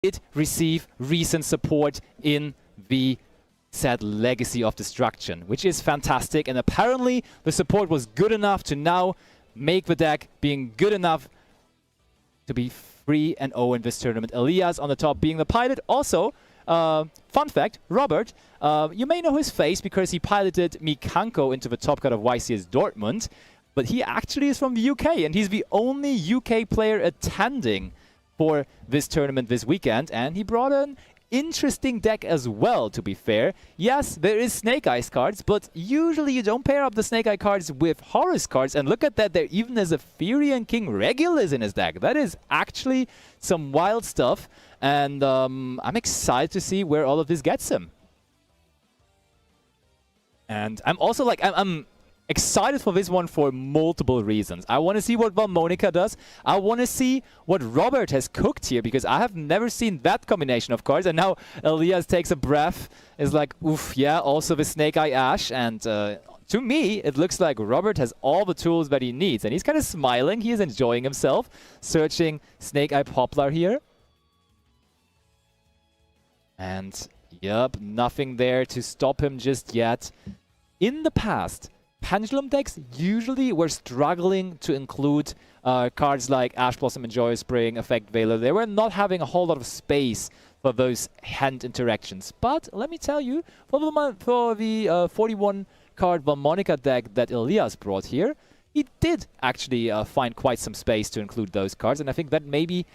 did receive recent support in the said Legacy of Destruction, which is fantastic. And apparently the support was good enough to now make the deck being good enough to be 3-0 in this tournament. Elias on the top being the pilot. Also, fun fact, Robert, you may know his face because he piloted Mikanko into the top cut of YCS Dortmund, but he actually is from the UK, and he's the only UK player attending for this tournament this weekend, and he brought an interesting deck as well, to be fair. Yes, there is Snake Eyes cards, but usually you don't pair up the Snake Eye cards with Horus cards, and look at that, there even is a Furion King Regulus in his deck. That is actually some wild stuff, and I'm excited to see where all of this gets him. And I'm also like, I'm excited for this one for multiple reasons. I want to see what Vaalmonica does. I want to see what Robert has cooked here, because I have never seen that combination of cards. And now Elias takes a breath, is like, oof, yeah, also the Snake Eye Ash. And to me, it looks like Robert has all the tools that he needs. And he's kind of smiling. He is enjoying himself, searching Snake Eye Poplar here. And, yep, nothing there to stop him just yet. In the past, Pendulum decks usually were struggling to include cards like Ash Blossom and Joyous Spring, Effect Veiler. They were not having a whole lot of space for those hand interactions. But let me tell you, for the 41 card Vaalmonica deck that Elias brought here, he did actually find quite some space to include those cards, and I think that may be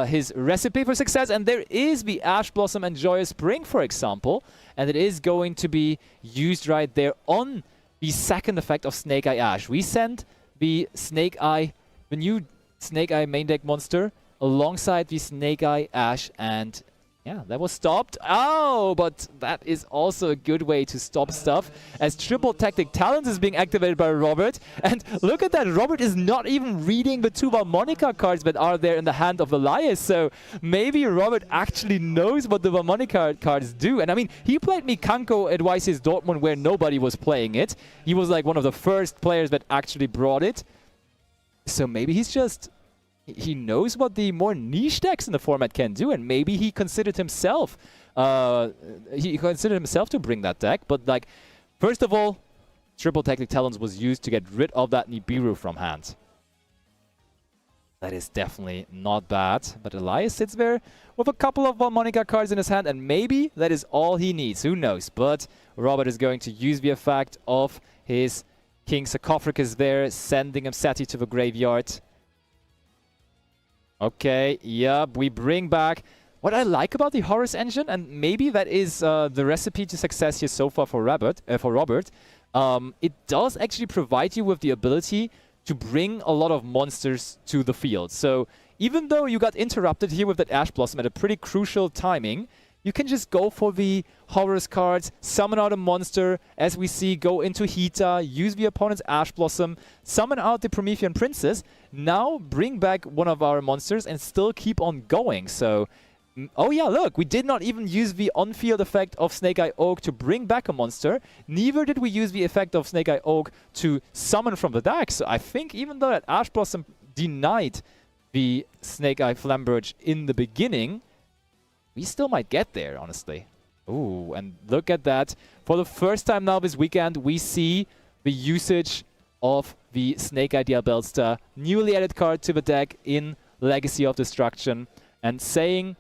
his recipe for success. And there is the Ash Blossom and Joyous Spring, for example, and it is going to be used right there on the second effect of Snake Eye Ash. We send the Snake Eye, the new Snake Eye main deck monster, alongside the Snake Eye Ash, and yeah, that was stopped. Oh, but that is also a good way to stop stuff, as Triple Tactic Talents is being activated by Robert. And look at that, Robert is not even reading the two Vaalmonica cards that are there in the hand of Elias. So maybe Robert actually knows what the Vaalmonica cards do. And I mean, he played Mikanko at YCS Dortmund where nobody was playing it. He was like one of the first players that actually brought it. So maybe he's just... he knows what the more niche decks in the format can do, and maybe he considered himself to bring that deck. But like, first of all, Triple Tactic Talons was used to get rid of that Nibiru from hand. That is definitely not bad. But Elias sits there with a couple of Vaalmonica cards in his hand, and maybe that is all he needs. Who knows? But Robert is going to use the effect of his King Sarcophagus there, sending him Seti to the graveyard. Okay, yep, we bring back what I like about the Horus engine, and maybe that is the recipe to success here so far for Robert. It does actually provide you with the ability to bring a lot of monsters to the field. So even though you got interrupted here with that Ash Blossom at a pretty crucial timing, you can just go for the Horus cards, summon out a monster, as we see, go into Hita, use the opponent's Ash Blossom, summon out the Promethean Princess, now bring back one of our monsters and still keep on going. So, oh yeah, look, we did not even use the on-field effect of Snake Eye Oak to bring back a monster, neither did we use the effect of Snake Eye Oak to summon from the deck. So I think even though that Ash Blossom denied the Snake Eye Flamberge in the beginning, we still might get there, honestly. Ooh, and look at that. For the first time now this weekend, we see the usage of the Snake Eye Diabellstar, newly added card to the deck in Legacy of Destruction, and saying,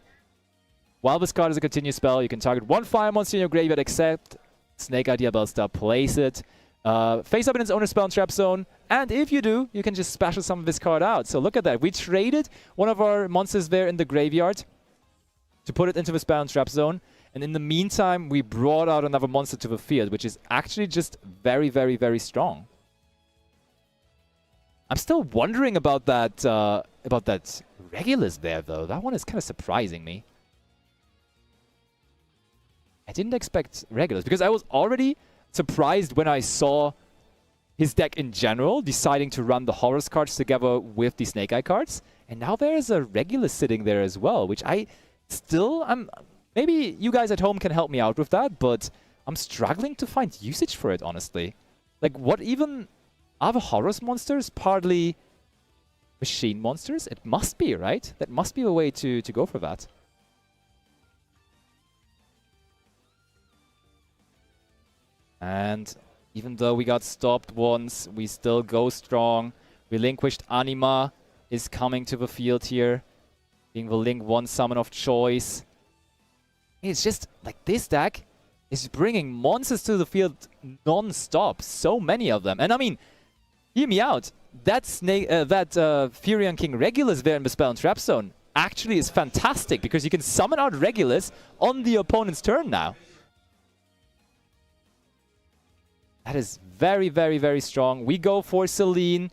while this card is a continuous spell, you can target one fire monster in your graveyard except Snake Eye Diabellstar, place it, face up in its owner's spell and trap zone, and if you do, you can just special summon this card out. So look at that. We traded one of our monsters there in the graveyard to put it into the spell and trap zone, and in the meantime, we brought out another monster to the field, which is actually just very, very, very strong. I'm still wondering about that Regulus there, though. That one is kind of surprising me. I didn't expect Regulus, because I was already surprised when I saw his deck in general, deciding to run the Horus cards together with the Snake Eye cards. And now there's a Regulus sitting there as well, which maybe you guys at home can help me out with that, but I'm struggling to find usage for it, honestly. Like, what even... are the Horus monsters partly machine monsters? It must be, right? That must be the way to go for that. And even though we got stopped once, we still go strong. Relinquished Anima is coming to the field here, being the Link 1 summon of choice. It's just like this deck is bringing monsters to the field non-stop. So many of them. And I mean, hear me out. That Furion King Regulus there in the Spell and Trap Zone actually is fantastic because you can summon out Regulus on the opponent's turn now. That is very, very, very strong. We go for Selene.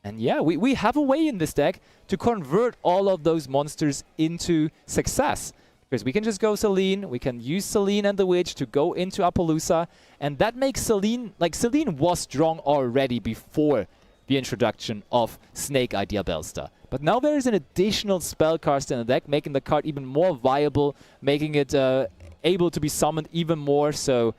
And yeah, we have a way in this deck to convert all of those monsters into success. Because we can just go Selene, we can use Selene and the Witch to go into Appaloosa. And that makes Selene, like Selene was strong already before the introduction of Snake Eye Diabellstar. But now there is an additional spellcaster in the deck, making the card even more viable, making it able to be summoned even more. So,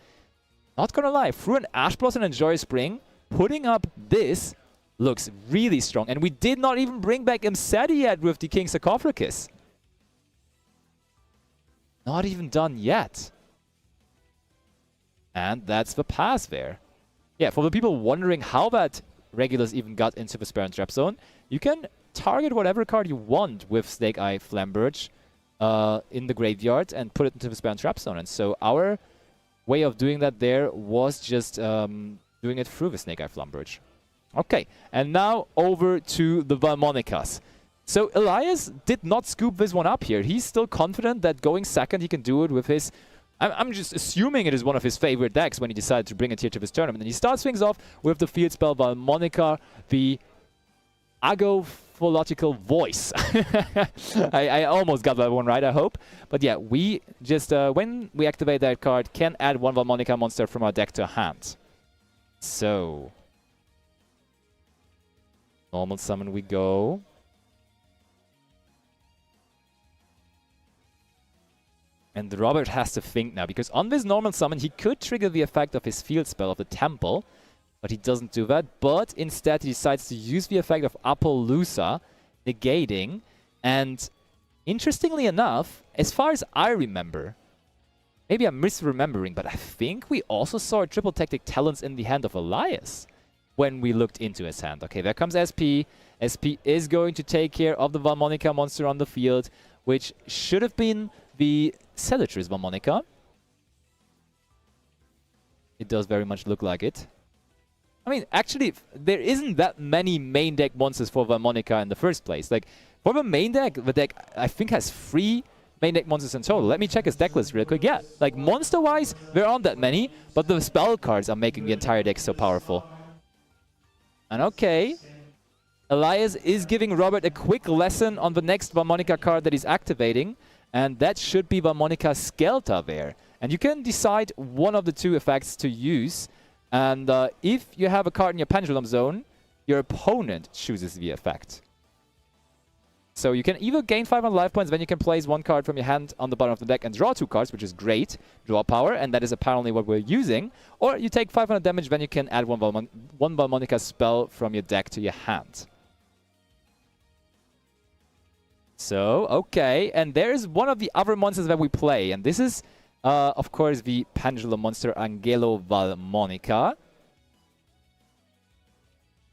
not gonna lie, through an Ash Blossom and Joyous Spring, putting up this looks really strong. And we did not even bring back Imseti yet with the King Sarcophagus. Not even done yet. And that's the pass there. Yeah, for the people wondering how that Regulus even got into the Spare and Trap Zone, you can target whatever card you want with Snake Eye Flamberge in the graveyard and put it into the Spare and Trap Zone. And so our way of doing that there was just doing it through the Snake Eye Flamberge. Okay, and now over to the Vaalmonicas. So Elias did not scoop this one up here. He's still confident that going second he can do it with his... I'm just assuming it is one of his favorite decks when he decided to bring it here to this tournament. And he starts things off with the field spell Vaalmonica, the Agophological Voice. I almost got that one right, I hope. But yeah, we just, when we activate that card, can add one Vaalmonica monster from our deck to hand. So... normal summon we go. And Robert has to think now, because on this normal summon he could trigger the effect of his field spell of the Temple, but he doesn't do that. But instead he decides to use the effect of Appaloosa, negating. And interestingly enough, as far as I remember, maybe I'm misremembering, but I think we also saw Triple Tactic Talents in the hand of Elias when we looked into his hand. Okay, there comes SP. SP is going to take care of the Vaalmonica monster on the field, which should have been the Celatris Vaalmonica. It does very much look like it. I mean, actually, there isn't that many main deck monsters for Vaalmonica in the first place. Like, for the main deck, the deck, I think, has 3 main deck monsters in total. Let me check his deck list real quick. Yeah, like, monster-wise, there aren't that many, but the spell cards are making the entire deck so powerful. And okay, Elias is giving Robert a quick lesson on the next Vaalmonica card that he's activating. And that should be Vaalmonica Skelta there. And you can decide one of the 2 effects to use. And if you have a card in your Pendulum Zone, your opponent chooses the effect. So you can either gain 500 life points, then you can place 1 card from your hand on the bottom of the deck and draw 2 cards, which is great. Draw power, and that is apparently what we're using. Or you take 500 damage, then you can add one Vaalmonica spell from your deck to your hand. So, okay, and there's one of the other monsters that we play, and this is, of course, the Pendulum monster Angelo Vaalmonica.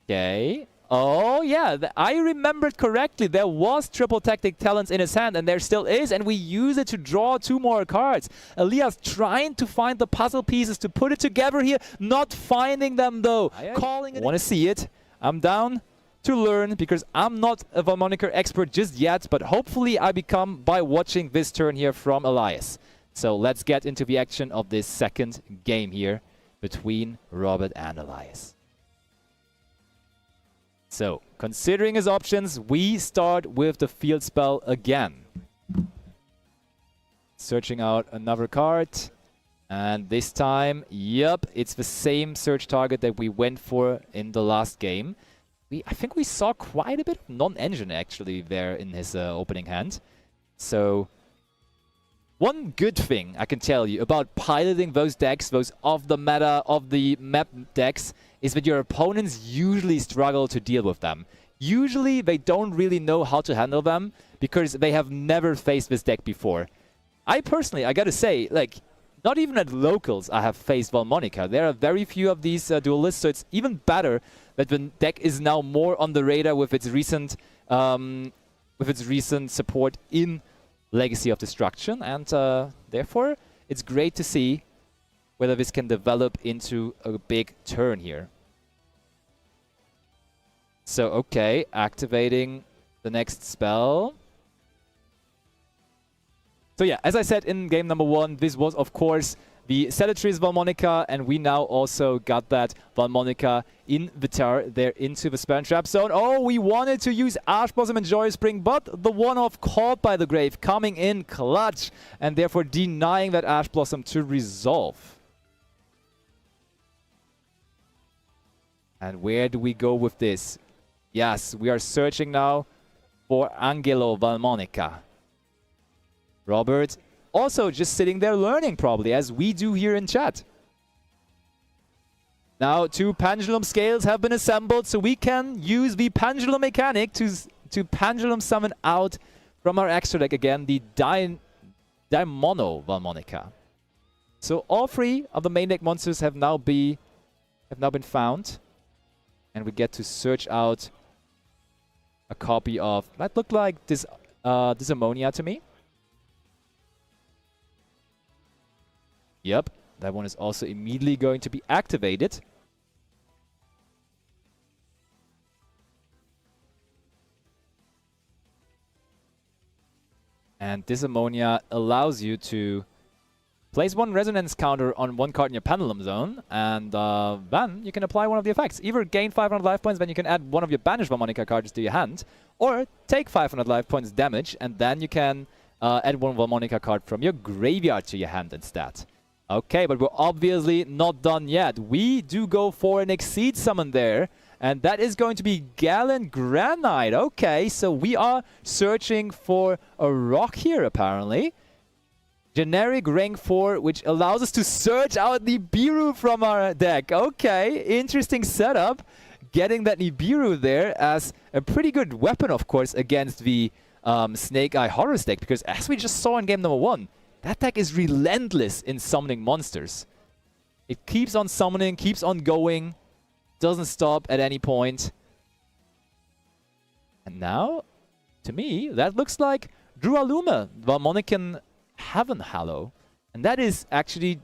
Okay. Oh, yeah, I remembered correctly. There was Triple Tactic Talents in his hand, and there still is, and we use it to draw 2 more cards. Elias trying to find the puzzle pieces to put it together here, not finding them, though. Calling it. Want to see it. I'm down to learn, because I'm not a Vaalmonica expert just yet, but hopefully I become by watching this turn here from Elias. So let's get into the action of this second game here between Robert and Elias. So, considering his options, we start with the field spell again. Searching out another card. And this time, yep, it's the same search target that we went for in the last game. I think we saw quite a bit of non-engine actually there in his opening hand. So, one good thing I can tell you about piloting those decks, those off-the-meta, off-the-map decks, is that your opponents usually struggle to deal with them. Usually, they don't really know how to handle them because they have never faced this deck before. I personally, I gotta say, like, not even at locals I have faced Vaalmonica. There are very few of these duelists, so it's even better that the deck is now more on the radar with its recent support in Legacy of Destruction, and therefore it's great to see whether this can develop into a big turn here. So, okay, activating the next spell. So yeah, as I said in game number 1, this was of course the Celetri's Vaalmonica, and we now also got that Vaalmonica in Vitar there into the Spell and Trap zone. Oh, we wanted to use Ash Blossom and Joyous Spring, but the one-off caught by the Grave coming in clutch, and therefore denying that Ash Blossom to resolve. And where do we go with this? Yes, we are searching now for Angelo Vaalmonica. Robert also just sitting there learning probably, as we do here in chat. Now 2 pendulum scales have been assembled, so we can use the pendulum mechanic to pendulum summon out from our extra deck again the Daimono Vaalmonica. So all 3 of the main deck monsters have now been found, and we get to search out a copy of that looked like this Ammonia to me. Yep, that one is also immediately going to be activated. And this Ammonia allows you to place 1 resonance counter on 1 card in your pendulum zone, and then you can apply one of the effects. Either gain 500 life points, then you can add 1 of your banished Vaalmonica cards to your hand, or take 500 life points damage, and then you can add 1 Vaalmonica card from your graveyard to your hand instead. Okay, but we're obviously not done yet. We do go for an Exceed summon there, and that is going to be Gallant Granite. Okay, so we are searching for a rock here, apparently. Generic rank 4, which allows us to search out Nibiru from our deck. Okay, interesting setup. Getting that Nibiru there as a pretty good weapon, of course, against the Snake Eye Horus deck, because as we just saw in game number 1, that deck is relentless in summoning monsters. It keeps on summoning, keeps on going, doesn't stop at any point. And now, to me, that looks like Drualume, Vaalmonican Heaven Hallow. And that is actually,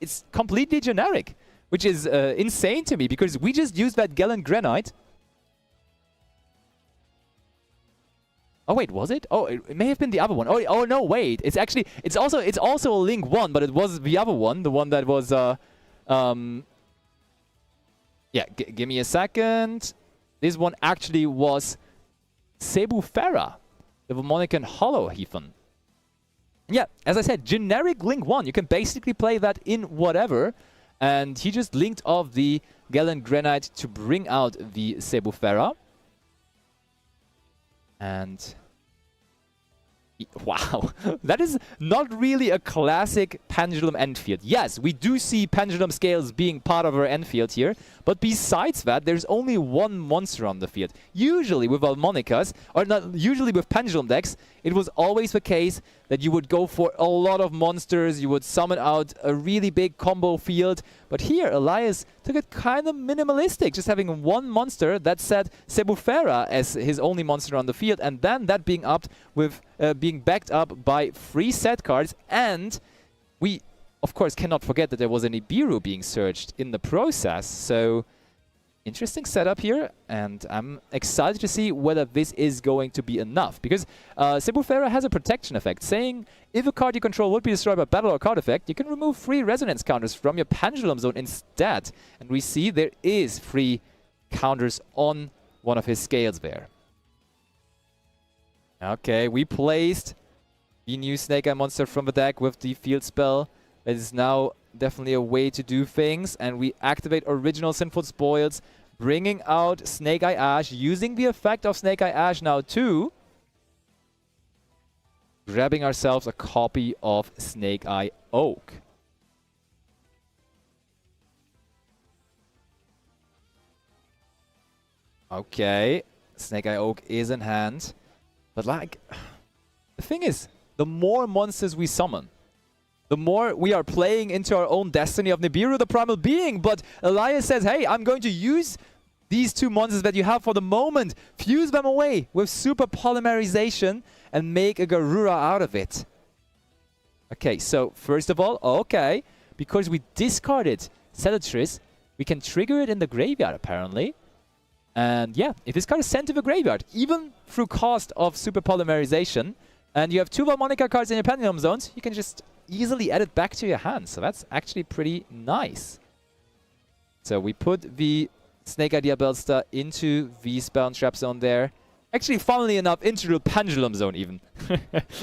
it's completely generic, which is insane to me, because we just used that Gallant Granite. Oh wait, was it? Oh, it may have been the other one. Oh no, wait. It's actually, it's also a Link 1, but it was the other one, the one that was yeah, give me a second. This one actually was Sebufera, the Vaalmonican Hollow Heathen. Yeah, as I said, generic Link 1. You can basically play that in whatever, and he just linked off the Gallant Granite to bring out the Sebufera. And wow, that is not really a classic Pendulum end field. Yes, we do see Pendulum Scales being part of our end field here, but besides that, there's only 1 monster on the field. Usually with Vaalmonicas, or not usually with Pendulum decks, it was always the case that you would go for a lot of monsters, you would summon out a really big combo field. But here, Elias took it kind of minimalistic, just having 1 monster that set Sebufera as his only monster on the field, and then that being upped with being backed up by 3 set cards. And we, of course, cannot forget that there was a Nibiru being searched in the process. So interesting setup here, and I'm excited to see whether this is going to be enough, because Sebufera has a protection effect, saying if a card you control would be destroyed by battle or card effect, you can remove 3 resonance counters from your pendulum zone instead. And we see there is 3 counters on one of his scales there. Okay, we placed the new Snake Eye monster from the deck with the field spell. That is now definitely a way to do things, and we activate original Sinful Spoils, bringing out Snake Eye Ash, using the effect of Snake Eye Ash now too, grabbing ourselves a copy of Snake Eye Oak. Okay, Snake Eye Oak is in hand, but like, the thing is, the more monsters we summon, the more we are playing into our own destiny of Nibiru, the Primal Being. But Elias says, hey, I'm going to use these two monsters that you have for the moment, fuse them away with super polymerization, and make a Garura out of it. Okay, so first of all, okay, because we discarded Celatris, we can trigger it in the graveyard, apparently. And yeah, if this card is sent to the graveyard, even through cost of super polymerization, and you have two Vaalmonica cards in your Pendulum Zones, you can just easily add it back to your hand. So that's actually pretty nice. So we put the Snake Eye Diabellstar into the Spell and Trap Zone there. Actually, funnily enough, into the Pendulum Zone even.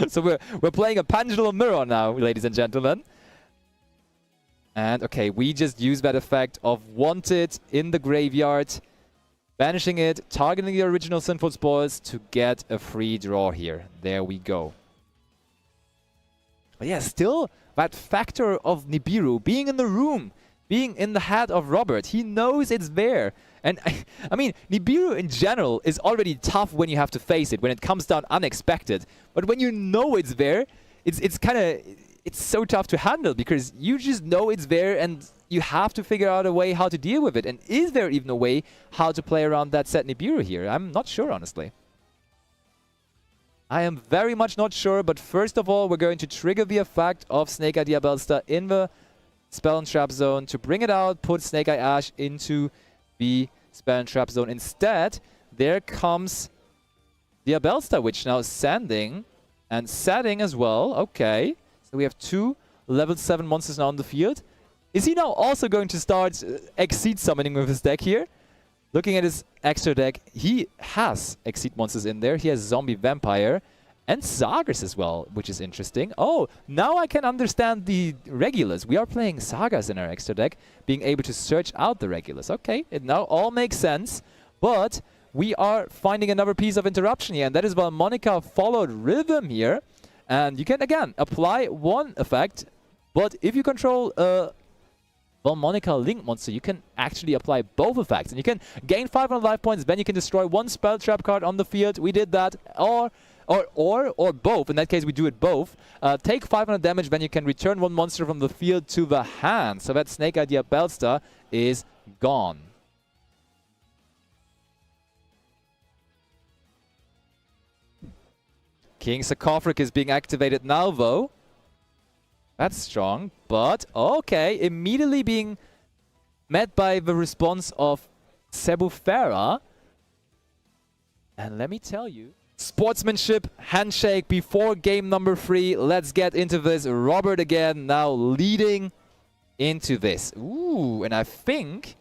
So we're playing a Pendulum Mirror now, ladies and gentlemen. And okay, we just use that effect of Wanted in the graveyard, banishing it, targeting the original Sinful Spoils to get a free draw here. There we go. But yeah, still that factor of Nibiru being in the room, being in the head of Robert. He knows it's there. And I mean, Nibiru in general is already tough when you have to face it, when it comes down unexpected. But when you know it's there, it's kind of... It's so tough to handle because you just know it's there and you have to figure out a way how to deal with it. And is there even a way how to play around that set Nibiru here? I'm not sure, honestly. I am very much not sure, but first of all, we're going to trigger the effect of Snake Eye Diabellstar in the Spell and Trap Zone to bring it out, put Snake Eye Ash into the Spell and Trap Zone. Instead, there comes Diabellstar, which now is sending and setting as well. Okay. So we have two level 7 monsters now on the field. Is he now also going to start Exceed summoning with his deck here? Looking at his extra deck, he has Exceed monsters in there. He has Zombie Vampire and Sagas as well, which is interesting. Oh, now I can understand the Regulus. We are playing Sagas in our extra deck, being able to search out the Regulus. Okay, it now all makes sense, but we are finding another piece of interruption here, and that is Vaalmonica followed Rhythm here. And you can, again, apply one effect, but if you control a Vaalmonica Link monster, you can actually apply both effects. And you can gain 500 life points, then you can destroy one spell trap card on the field. We did that. Or both. In that case, we do it both. Take 500 damage, then you can return one monster from the field to the hand. So that Snake Eye Diabellstar is gone. King Sarcophagus is being activated now, though. That's strong, but okay. Immediately being met by the response of Sebufera. And let me tell you, sportsmanship, handshake before game number 3. Let's get into this. Robert again now leading into this. Ooh, and I think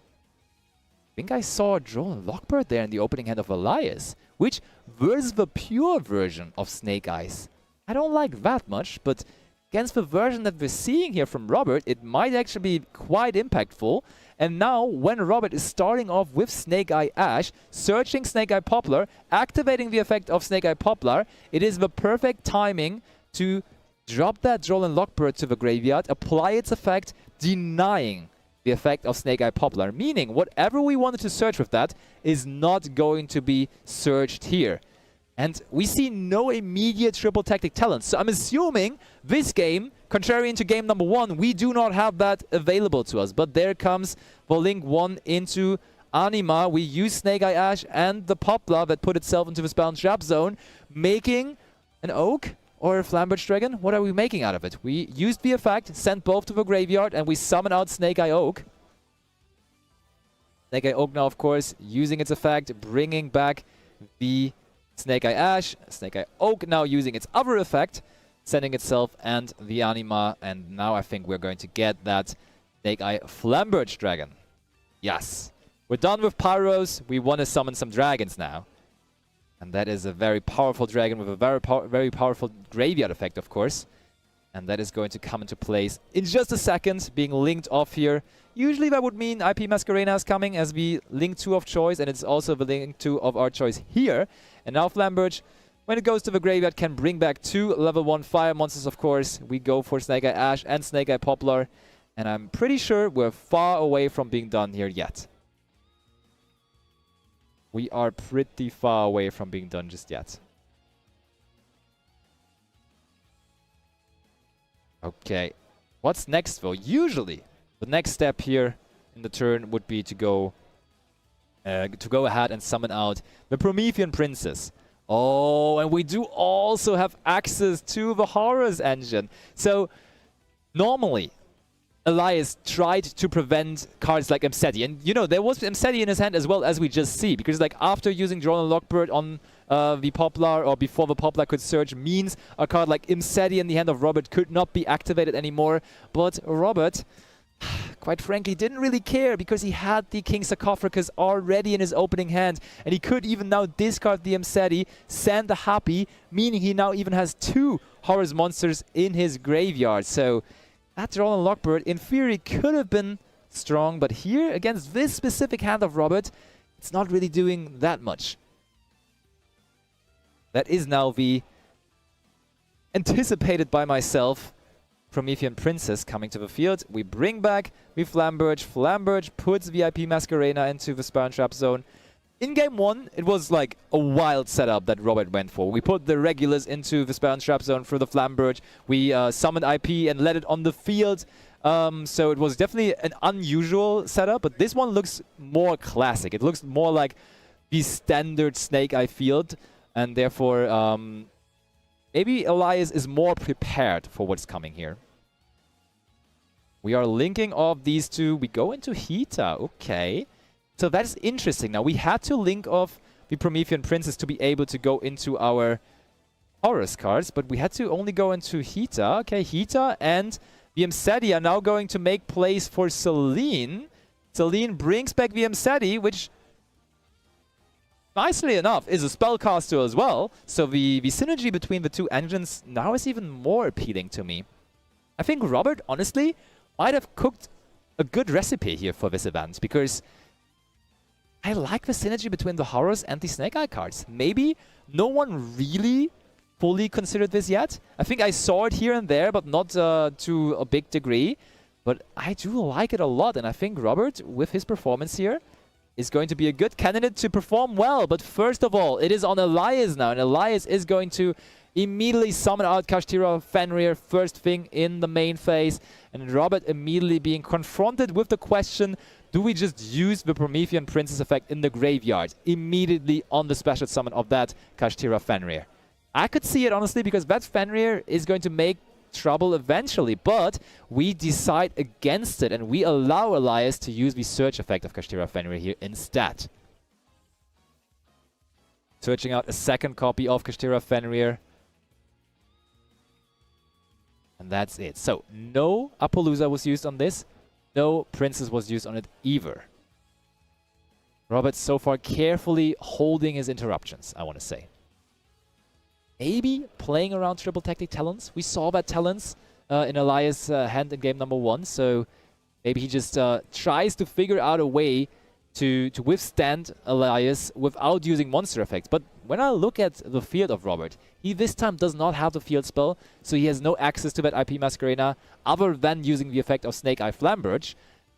I saw a Droll Lockbird there in the opening hand of Elias, which versus the pure version of Snake Eyes. I don't like that much, but against the version that we're seeing here from Robert, it might actually be quite impactful. And now, when Robert is starting off with Snake Eye Ash, searching Snake Eye Poplar, activating the effect of Snake Eye Poplar, it is the perfect timing to drop that Droll Lockbird to the graveyard, apply its effect, denying the effect of Snake Eye Poplar, meaning whatever we wanted to search with that is not going to be searched here. And we see no immediate triple tactic talents. So I'm assuming this game, contrary to game number 1, we do not have that available to us. But there comes the Link 1 into Anima. We use Snake Eye Ash and the Poplar that put itself into the Spell and Trap Zone, making an Oak or a Flamberge Dragon. What are we making out of it? We used the effect, sent both to the graveyard, and we summon out Snake Eye Oak. Snake Eye Oak now, of course, using its effect, bringing back the Snake Eye Ash. Snake Eye Oak now using its other effect, sending itself and the Anima. And now I think we're going to get that Snake Eye Flamberge Dragon. Yes. We're done with Pyros. We want to summon some dragons now. And that is a very powerful dragon with a very powerful graveyard effect, of course. And that is going to come into place in just a second, being linked off here. Usually that would mean IP Masquerena is coming as the link 2 of choice, and it's also the link 2 of our choice here. And now Flamberge, when it goes to the graveyard, can bring back 2 level 1 fire monsters, of course. We go for Snake Eye Ash and Snake Eye Poplar. And I'm pretty sure we're far away from being done here yet. We are pretty far away from being done just yet. Okay. What's next, though? Usually, the next step here in the turn would be to go ahead and summon out the Promethean Princess. Oh, and we do also have access to the Horus engine. So, normally, Elias tried to prevent cards like Mseti. And, you know, there was Mseti in his hand as well, as we just see. Because, like, after using Drone and Lockbird on the Poplar, or before the Poplar could search, means a card like Mseti in the hand of Robert could not be activated anymore. But Robert, quite frankly, didn't really care, because he had the King Sarcophagus already in his opening hand. And he could even now discard the Mseti, send the Happy, meaning he now even has 2 Horus monsters in his graveyard. So that Drone and Lockbird, in theory, could have been strong, but here, against this specific hand of Robert, it's not really doing that much. That is now the anticipated by myself Promethean Princess coming to the field. We bring back the Flamberge. Flamberge puts VIP Masquerena into the Spell and Trap zone. In game 1, it was like a wild setup that Robert went for. We put the Regulus into the Spell and Trap zone for the Flamberge. We summoned IP and let it on the field. So it was definitely an unusual setup, but this one looks more classic. It looks more like the standard Snake Eye field, and therefore maybe Elias is more prepared for what's coming here. We are linking off these two. We go into Hita. Okay. So that's interesting. Now, we had to link off the Promethean Princess to be able to go into our Horus cards, but we had to only go into Hita. Okay, Hita and the Mseti are now going to make place for Selene. Selene brings back the Mseti, which, nicely enough, is a spellcaster as well. So the synergy between the two engines now is even more appealing to me. I think Robert, honestly, might have cooked a good recipe here for this event, because I like the synergy between the Horus and the Snake Eye cards. Maybe no one really fully considered this yet. I think I saw it here and there, but not to a big degree. But I do like it a lot, and I think Robert, with his performance here, is going to be a good candidate to perform well. But first of all, it is on Elias now, and Elias is going to immediately summon out Kashtira Fenrir first thing in the main phase, and Robert immediately being confronted with the question, do we just use the Promethean Princess effect in the graveyard immediately on the special summon of that Kashtira Fenrir? I could see it, honestly, because that Fenrir is going to make trouble eventually, but we decide against it, and we allow Elias to use the search effect of Kashtira Fenrir here instead. Searching out a second copy of Kashtira Fenrir. And that's it. So, no Apollousa was used on this. No Princess was used on it either. Robert so far carefully holding his interruptions, I want to say. Maybe playing around triple tactic talents. We saw that talents in Elias' hand in game number 1. So maybe he just tries to figure out a way to withstand Elias without using monster effects. But when I look at the field of Robert, he this time does not have the field spell, so he has no access to that IP Masquerena other than using the effect of Snake Eye Flamberge.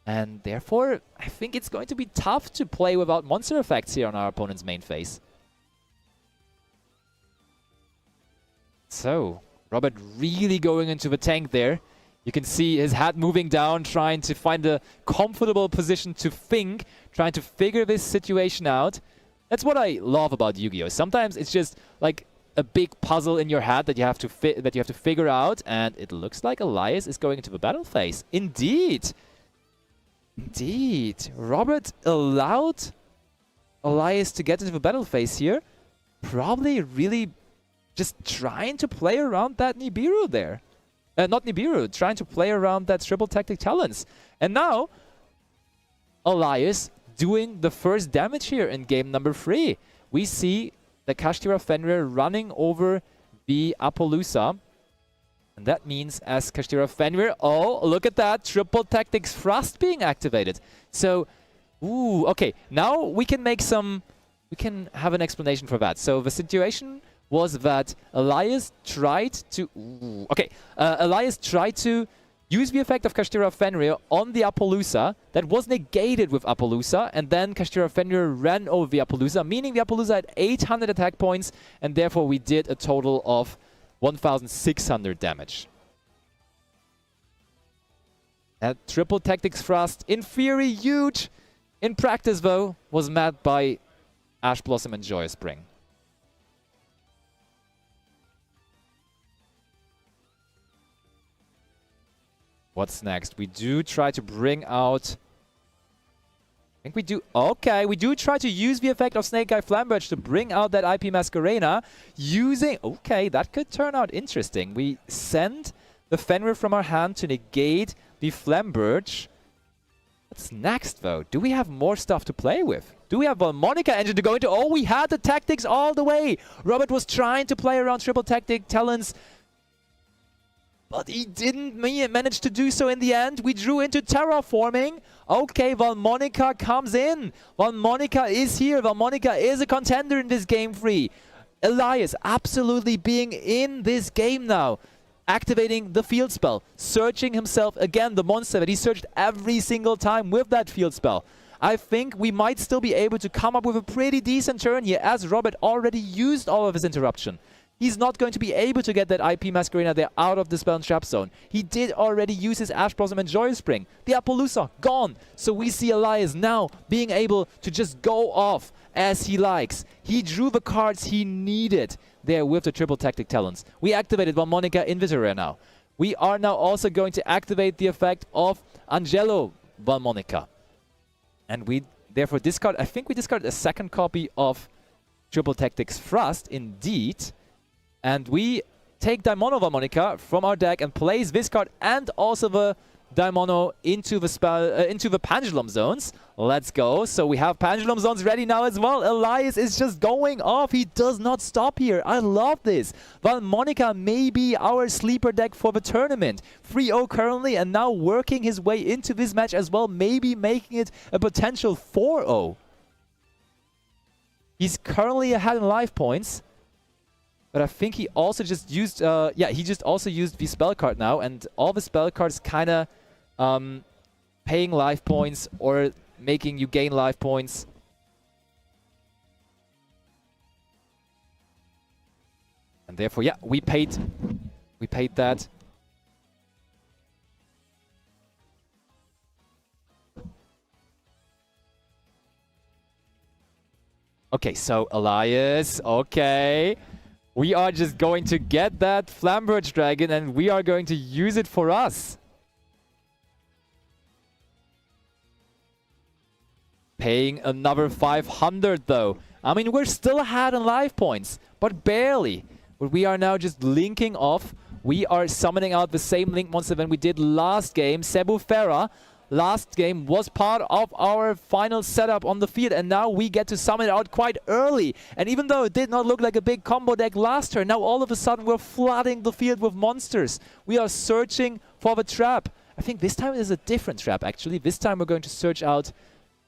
And therefore, I think it's going to be tough to play without monster effects here on our opponent's main phase. So, Robert really going into the tank there. You can see his hat moving down, trying to find a comfortable position to think, trying to figure this situation out. That's what I love about Yu-Gi-Oh! Sometimes it's just like a big puzzle in your head that you have to figure out, and it looks like Elias is going into the battle phase. Indeed. Indeed. Robert allowed Elias to get into the battle phase here. Probably really just trying to play around that Nibiru there. Not Nibiru, trying to play around that triple tactic talents. And now, Elias doing the first damage here in game number 3. We see the Kashtira Fenrir running over the Apollousa. And that means as Kashtira Fenrir, oh, look at that, triple tactics thrust being activated. So, ooh, okay, now we can make some, we can have an explanation for that. So the situation was that Elias tried to... Elias tried to use the effect of Kashtira Fenrir on the Apollousa. That was negated with Apollousa, and then Kashtira Fenrir ran over the Apollousa, meaning the Apollousa had 800 attack points, and therefore we did a total of 1,600 damage. That triple tactics thrust, in theory huge. In practice, though, was met by Ash Blossom and Joyous Spring. What's next? We do try to bring out... I think we do... Okay, we do try to use the effect of Snake Eye Flamberge to bring out that IP Masquerena using... Okay, that could turn out interesting. We send the Fenrir from our hand to negate the Flamberge. What's next, though? Do we have more stuff to play with? Do we have Vaalmonica engine to go into? Oh, we had the tactics all the way. Robert was trying to play around triple tactic talents, but he didn't manage to do so in the end. We drew into terraforming. Okay, Vaalmonica comes in. Vaalmonica is here. Vaalmonica is a contender in this game 3. Elias absolutely being in this game now. Activating the field spell. Searching himself again, the monster that he searched every single time with that field spell. I think we might still be able to come up with a pretty decent turn here, as Robert already used all of his interruption. He's not going to be able to get that IP Masquerena there out of the spell and trap zone. He did already use his Ash Blossom and Joyous Spring. The Appaloosa, gone. So we see Elias now being able to just go off as he likes. He drew the cards he needed there with the triple tactic talents. We activated Vaalmonica Invisora now. We are now also going to activate the effect of Angelo Vaalmonica. And we therefore discard, I think we discarded a second copy of Triple Tactics Thrust, indeed. And we take Daimono Vaalmonica from our deck and place this card and also the Daimono into the spell, into the Pendulum Zones. Let's go. So we have Pendulum Zones ready now as well. Elias is just going off. He does not stop here. I love this. Vaalmonica may be our sleeper deck for the tournament. 3-0 currently, and now working his way into this match as well, maybe making it a potential 4-0. He's currently ahead in life points. But I think he also just used, he just also used the spell card now, and all the spell cards kind of paying life points or making you gain life points. And therefore, yeah, we paid that. Okay, so Elias, okay. We are just going to get that Flamberge Dragon and we are going to use it for us. Paying another 500 though. I mean, we're still ahead in life points, but barely. But we are now just linking off. We are summoning out the same link monster than we did last game, Cebu Farah. Last game was part of our final setup on the field, and now we get to summon it out quite early. And even though it did not look like a big combo deck last turn, now all of a sudden we're flooding the field with monsters. We are searching for the trap. I think this time it is a different trap, actually. This time we're going to search out...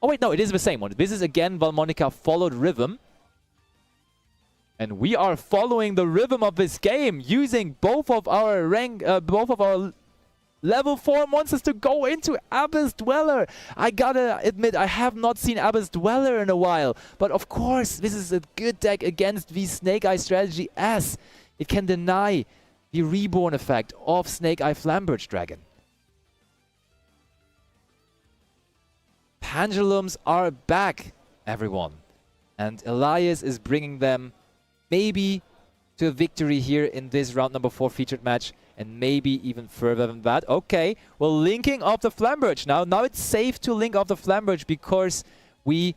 Oh wait, no, it is the same one. This is again Vaalmonica followed Rhythm. And we are following the rhythm of this game, using both of our Level 4 monsters to go into Abyss Dweller. I gotta admit, I have not seen Abyss Dweller in a while. But of course, this is a good deck against the Snake Eye strategy, as it can deny the reborn effect of Snake Eye Flamberge Dragon. Pendulums are back, everyone. And Elias is bringing them maybe to a victory here in this round number 4 featured match. And maybe even further than that. Okay, well, linking up the Flamberge now. Now it's safe to link up the Flamberge because we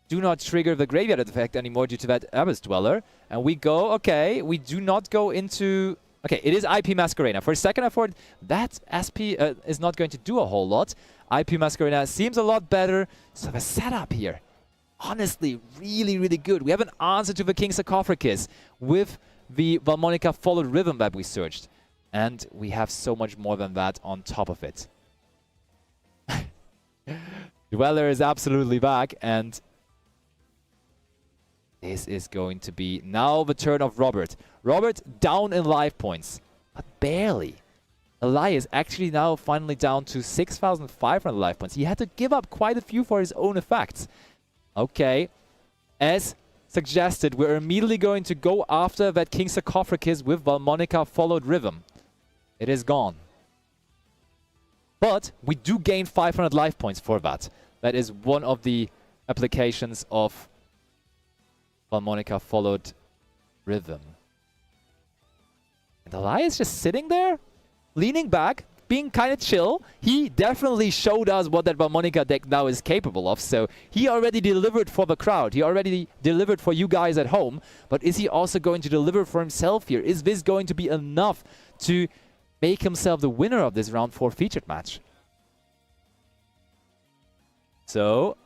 do not trigger the Graveyard effect anymore due to that Abyss Dweller. And we go, okay, we do not go into... Okay, it is IP Masquerena. For a second I thought that SP is not going to do a whole lot. IP Masquerena seems a lot better. So the setup here, honestly, really, really good. We have an answer to the King Sarcophagus with the Vaalmonica followed Rhythm that we searched. And we have so much more than that on top of it. Dweller is absolutely back, and this is going to be now the turn of Robert. Robert down in life points, but barely. Elias actually now finally down to 6,500 life points. He had to give up quite a few for his own effects. Okay, as suggested, we're immediately going to go after that King Sarcophagus with Vaalmonica followed Rhythm. It is gone. But we do gain 500 life points for that. That is one of the applications of Vaalmonica followed rhythm. And Elias is just sitting there, leaning back, being kind of chill. He definitely showed us what that Vaalmonica deck now is capable of. So he already delivered for the crowd. He already delivered for you guys at home. But is he also going to deliver for himself here? Is this going to be enough to make himself the winner of this round 4 featured match? So,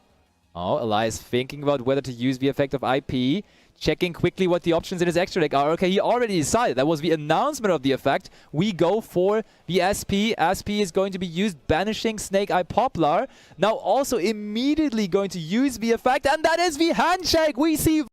Elias thinking about whether to use the effect of IP. Checking quickly what the options in his extra deck are. Okay, he already decided. That was the announcement of the effect. We go for the SP. SP is going to be used, banishing Snake Eye Poplar. Now also immediately going to use the effect, and that is the handshake. We see